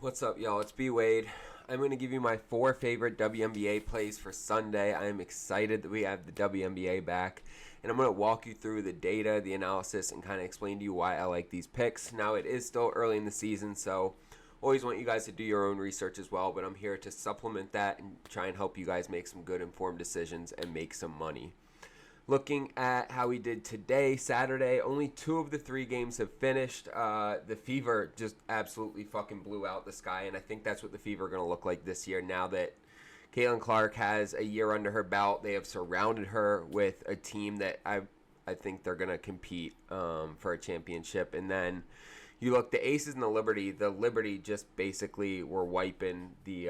What's up, y'all? It's BWADE. I'm going to give you my 4 favorite WNBA plays for Sunday. I am excited that we have the WNBA back, and I'm going to walk you through the data, the analysis, and kind of explain to you why I like these picks. Now, it is still early in the season, so always want you guys to do your own research as well, but I'm here to supplement that and try and help you guys make some good informed decisions and make some money. Looking at how we did today, Saturday, only 2 of the 3 games have finished. The Fever just absolutely fucking blew out the sky, and I think that's what the Fever are going to look like this year. Now that Caitlin Clark has a year under her belt, they have surrounded her with a team that I think they're going to compete for a championship. And then you look, the Aces and the Liberty just basically were wiping the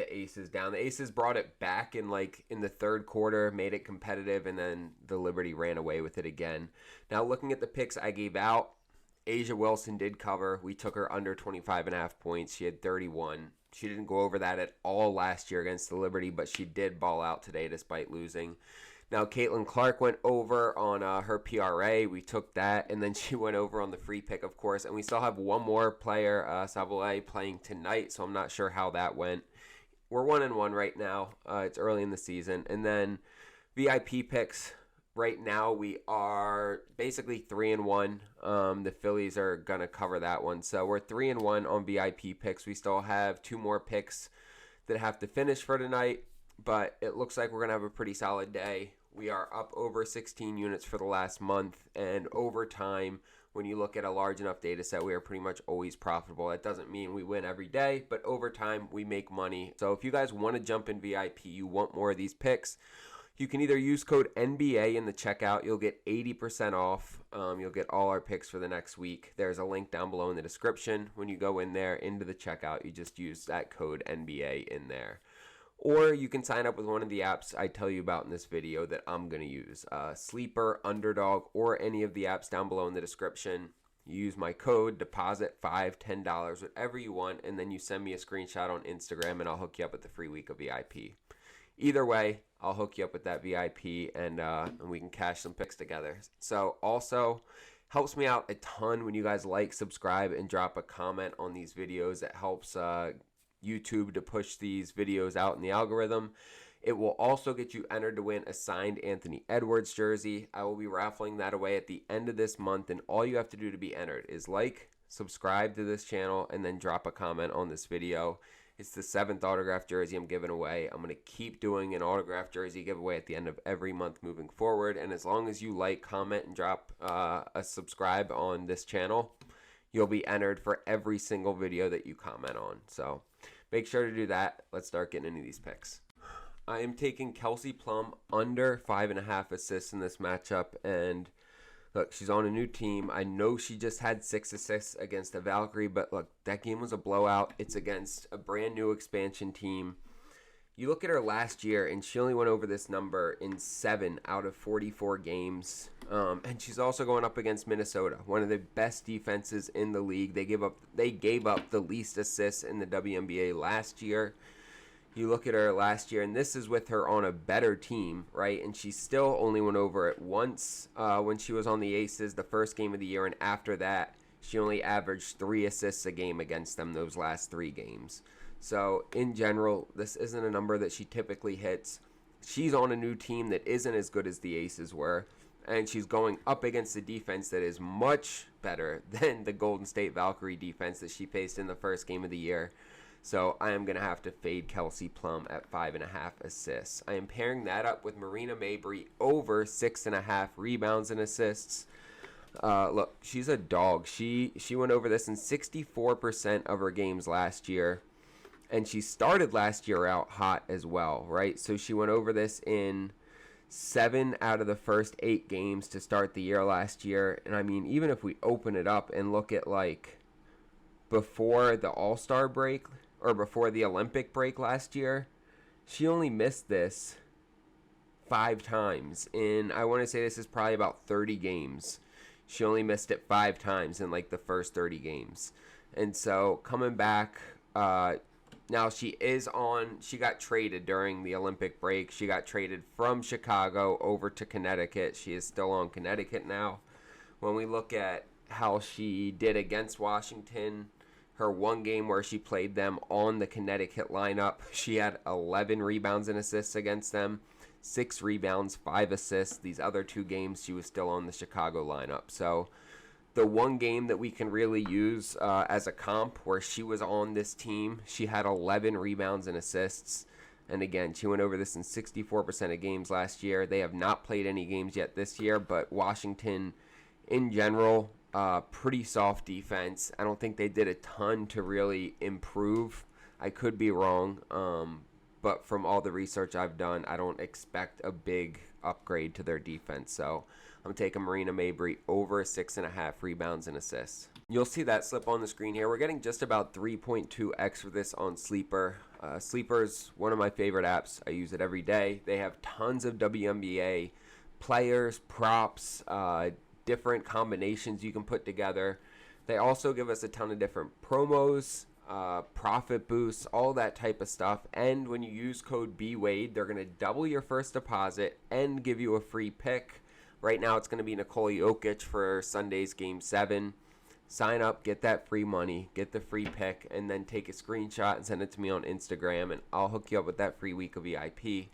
Aces down. The Aces brought it back in the third quarter, made it competitive, and then the Liberty ran away with it again. Now looking at the picks I gave out, A'ja Wilson did cover. We took her under 25.5 points. She had 31. She didn't go over that at all last year against the Liberty, but she did ball out today despite losing. Now, Caitlin Clark went over on her PRA. We took that, and then she went over on the free pick, of course. And we still have one more player, Sabale, playing tonight, so I'm not sure how that went. We're 1-1 right now. It's early in the season. And then VIP picks, right now we are basically 3-1. The Phillies are going to cover that one. So we're 3-1 on VIP picks. We still have 2 more picks that have to finish for tonight, but it looks like we're going to have a pretty solid day. We are up over 16 units for the last month, and over time, when you look at a large enough data set, we are pretty much always profitable. That doesn't mean we win every day, but over time, we make money. So if you guys want to jump in VIP, you want more of these picks, you can either use code NBA in the checkout. You'll get 80% off. You'll get all our picks for the next week. There's a link down below in the description. When you go in there into the checkout, you just use that code NBA in there. Or you can sign up with one of the apps I tell you about in this video that I'm going to use. Sleeper, Underdog, or any of the apps down below in the description. You use my code, deposit $5, $10, whatever you want, and then you send me a screenshot on Instagram and I'll hook you up with the free week of VIP. Either way, I'll hook you up with that VIP and we can cash some picks together. So also, helps me out a ton when you guys like, subscribe, and drop a comment on these videos. It helps YouTube to push these videos out in the algorithm. It will also get you entered to win a signed Anthony Edwards jersey. I will be raffling that away at the end of this month, and all you have to do to be entered is like, subscribe to this channel, and then drop a comment on this video. It's the 7th autograph jersey I'm giving away. I'm going to keep doing an autograph jersey giveaway at the end of every month moving forward, and as long as you like, comment, and drop a subscribe on this channel, you'll be entered for every single video that you comment on. So make sure to do that. Let's start getting into these picks. I am taking Kelsey Plum under 5.5 assists in this matchup. And look, she's on a new team. I know she just had 6 assists against the Valkyrie, but look, that game was a blowout. It's against a brand new expansion team. You look at her last year, and she only went over this number in 7 out of 44 games. And she's also going up against Minnesota, one of the best defenses in the league. They gave up the least assists in the WNBA last year. You look at her last year, and this is with her on a better team, right? And she still only went over it once when she was on the Aces, the first game of the year, and after that, she only averaged 3 assists a game against them those last 3 games. So, in general, this isn't a number that she typically hits. She's on a new team that isn't as good as the Aces were, and she's going up against a defense that is much better than the Golden State Valkyrie defense that she faced in the first game of the year. So, I am going to have to fade Kelsey Plum at 5.5 assists. I am pairing that up with Marina Mabberry over 6.5 rebounds and assists. Look, she's a dog. She went over this in 64% of her games last year. And she started last year out hot as well, right? So she went over this in 7 out of the first 8 games to start the year last year. And I mean, even if we open it up and look at before the All-Star break or before the Olympic break last year, she only missed this 5 times. And I want to say this is probably about 30 games. She only missed it 5 times in the first 30 games. And so coming back, now she got traded during the Olympic break. She got traded from Chicago over to Connecticut. She is still on Connecticut now. When we look at how she did against Washington, Her one game where she played them on the Connecticut lineup, she had 11 rebounds and assists against them. 6 rebounds, 5 assists. These other 2 games, she was still on the Chicago lineup. So the one game that we can really use as a comp where she was on this team, she had 11 rebounds and assists. And again, she went over this in 64% of games last year. They have not played any games yet this year, but Washington in general, pretty soft defense. I don't think they did a ton to really improve. I could be wrong, but from all the research I've done, I don't expect a big upgrade to their defense. So I'm taking Marina Mabberry over 6.5 rebounds and assists. You'll see that slip on the screen here. We're getting just about 3.2x for this on Sleeper. Sleeper's one of my favorite apps. I use it every day. They have tons of WNBA players, props, different combinations you can put together. They also give us a ton of different promos, profit boosts, all that type of stuff. And when you use code BWADE, they're going to double your first deposit and give you a free pick. Right now it's going to be Nikola Jokic for Sunday's Game 7. Sign up, get that free money, get the free pick, and then take a screenshot and send it to me on Instagram, and I'll hook you up with that free week of VIP.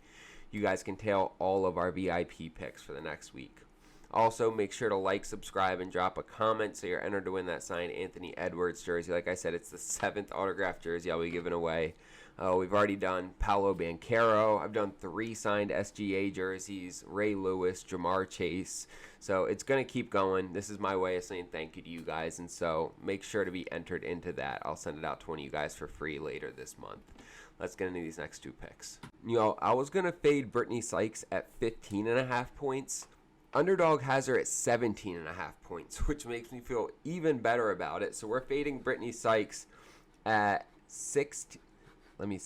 You guys can tail all of our VIP picks for the next week. Also, make sure to like, subscribe, and drop a comment so you're entered to win that signed Anthony Edwards jersey. Like I said, it's the 7th autographed jersey I'll be giving away. We've already done Paolo Banchero. I've done 3 signed SGA jerseys, Ray Lewis, Jamar Chase. So it's going to keep going. This is my way of saying thank you to you guys. And so make sure to be entered into that. I'll send it out to one of you guys for free later this month. Let's get into these next 2 picks. I was going to fade Brittany Sykes at 15.5 points. Underdog has her at 17.5 points, which makes me feel even better about it. So we're fading Brittany Sykes at 17.5. Let me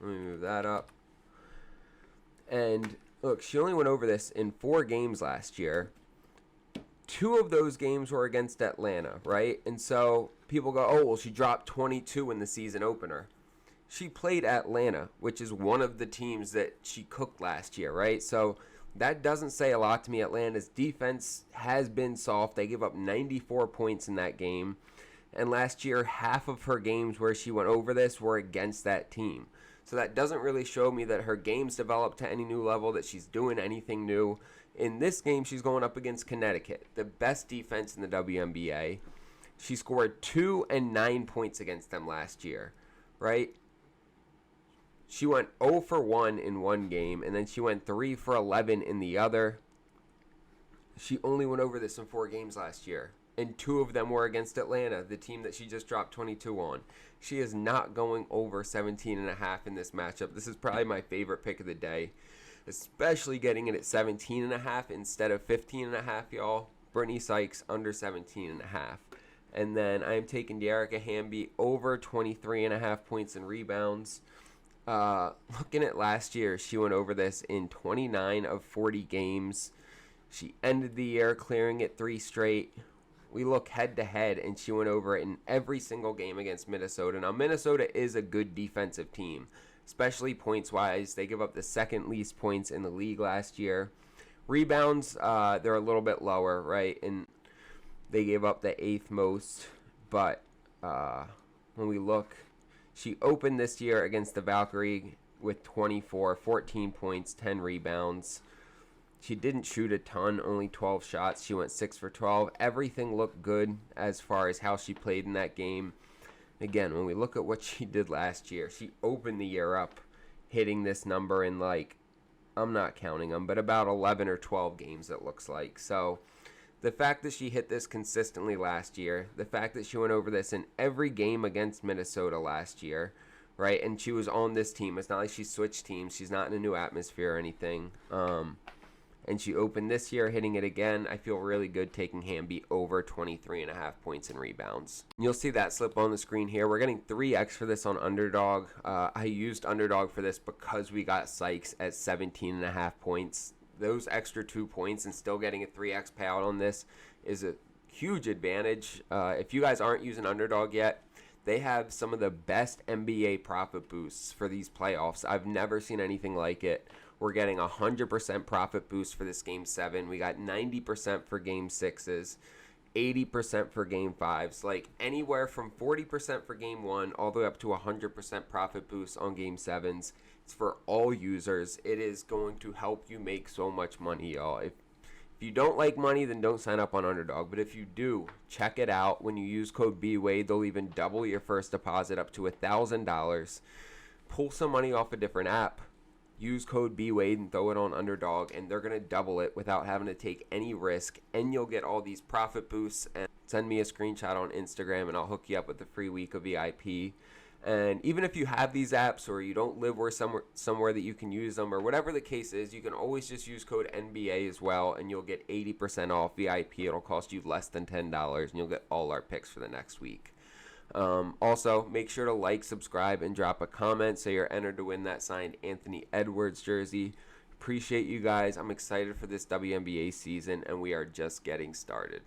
move that up. And look, she only went over this in 4 games last year. 2 of those games were against Atlanta, right? And so people go, oh, well, she dropped 22 in the season opener. She played Atlanta, which is one of the teams that she cooked last year, right? So that doesn't say a lot to me. Atlanta's defense has been soft. They give up 94 points in that game. And last year, half of her games where she went over this were against that team. So that doesn't really show me that her game's developed to any new level, that she's doing anything new. In this game, she's going up against Connecticut, the best defense in the WNBA. She scored 2 and 9 points against them last year, right? She went 0 for 1 in one game, and then she went 3 for 11 in the other. She only went over this in 4 games last year, and 2 of them were against Atlanta, the team that she just dropped 22 on. She is not going over 17.5 in this matchup. This is probably my favorite pick of the day, especially getting it at 17.5 instead of 15.5, y'all. Brittany Sykes under 17.5. And then I'm taking Dearica Hamby over 23.5 points and rebounds. Looking at last year, she went over this in 29 of 40 games. She ended the year clearing it 3 straight. We look head to head, and she went over it in every single game against Minnesota. Now, Minnesota is a good defensive team, especially points-wise. They give up the 2nd least points in the league last year. Rebounds, they're a little bit lower, right? And they gave up the 8th most. But when we look, she opened this year against the Valkyrie with 14 points, 10 rebounds. She didn't shoot a ton, only 12 shots. She went 6 for 12. Everything looked good as far as how she played in that game. Again, when we look at what she did last year, she opened the year up hitting this number in, like, I'm not counting them, but about 11 or 12 games it looks like. So the fact that she hit this consistently last year, the fact that she went over this in every game against Minnesota last year, right? And she was on this team. It's not like she switched teams. She's not in a new atmosphere or anything. And she opened this year hitting it again. I feel really good taking Hamby over 23.5 points and rebounds. You'll see that slip on the screen here. We're getting 3x for this on Underdog. I used Underdog for this because we got Sykes at 17.5 points. Those extra 2 points and still getting a 3x payout on this is a huge advantage. If you guys aren't using Underdog yet, they have some of the best NBA profit boosts for these playoffs. I've never seen anything like it. We're getting 100% profit boost for this Game 7. We got 90% for Game 6s. 80% for game 5s, like anywhere from 40% for game 1 all the way up to 100% profit boost on game 7s. It's for all users. It is going to help you make so much money, y'all. If you don't like money, then don't sign up on Underdog. But if you do, check it out. When you use code BWADE, they'll even double your first deposit up to $1,000. Pull some money off a different app. Use code BWADE and throw it on Underdog, and they're going to double it without having to take any risk. And you'll get all these profit boosts. And send me a screenshot on Instagram, and I'll hook you up with a free week of VIP. And even if you have these apps or you don't live somewhere that you can use them or whatever the case is, you can always just use code NBA as well, and you'll get 80% off VIP. It'll cost you less than $10, and you'll get all our picks for the next week. Also, make sure to like, subscribe, and drop a comment so you're entered to win that signed Anthony Edwards jersey. Appreciate you guys. I'm excited for this WNBA season, and we are just getting started.